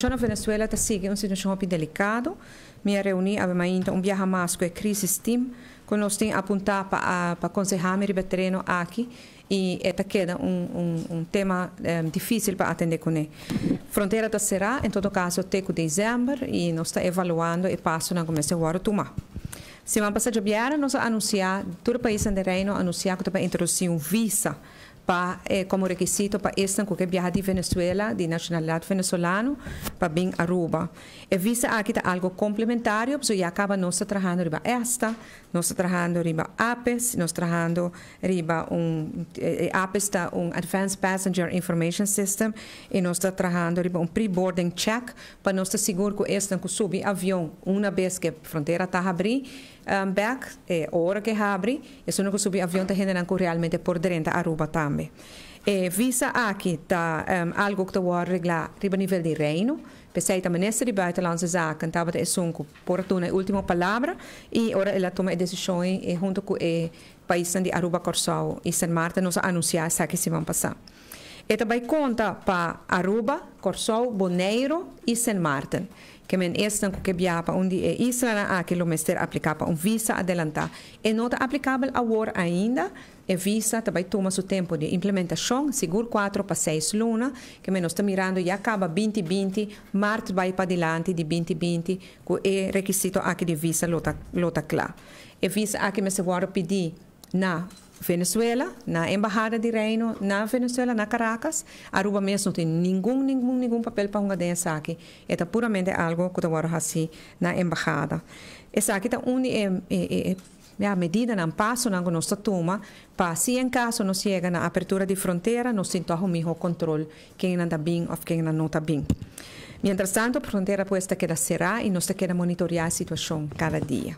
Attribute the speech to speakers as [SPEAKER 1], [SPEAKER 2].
[SPEAKER 1] Na Venezuela está seguindo uma situação bem delicada. Me reuni ainda viaje mais com a crise team, que nós temos apontar para aconselhar me treino aqui e esta queda tema difícil para atender com ele. Fronteira será, em todo caso, até dezembro e nós estamos avaliando e passo na começa a tomar. Semana passada, nós anunciar, todo o país do reino anunciar que vai introduzir visa como requisito para este que viaja de Venezuela, de nacionalidade venezuelana, para vir a Aruba. E visa aqui é algo complementário, porque já acaba nós trabalhando riba esta, nós trabalhando riba APES, nós trabalhando riba APES está Advanced Passenger Information System, e nós trabalhando riba pre-boarding check, para nós estar seguro que este que subir avião, uma vez que a fronteira está abrir, back, hora que abre, e se não subir avião está generando realmente por dentro Aruba também. Visa aqui está algo que está arreglar a nível de reino, pensei também nessa de buitenlandse zaken, estava de sunco por a última palavra, e agora ela toma a decisão junto com o país de Aruba, Corsau e San Martin, nós anunciar essa que se vão passar. E também conta para Aruba, Corsau, Bonaire e San Martin, que é este que viaja para onde é Israel aqui lo mester aplicar para visa adelantar. E não está aplicável agora ainda, e visa também toma seu tempo de implementação, seguro 4 para 6 lunas, que nós estamos mirando já acaba 2020, março vai para diante de 2020, com o requisito aqui de visa lota claro. E visa aqui me se vai pedir na Venezuela, na Embajada de Reino, na Venezuela, na Caracas, Aruba mesmo não tem nenhum papel para uma dessa aqui. É puramente algo que eu vou fazer na Embajada. Essa aqui é a medida, não passo, não nós toma, para se em caso não chega na abertura de fronteira, nós tentamos o mesmo controle, quem não está bem ou quem não está bem. Mientras tanto, a fronteira puesta queda será e nós queda monitorear a situação cada dia.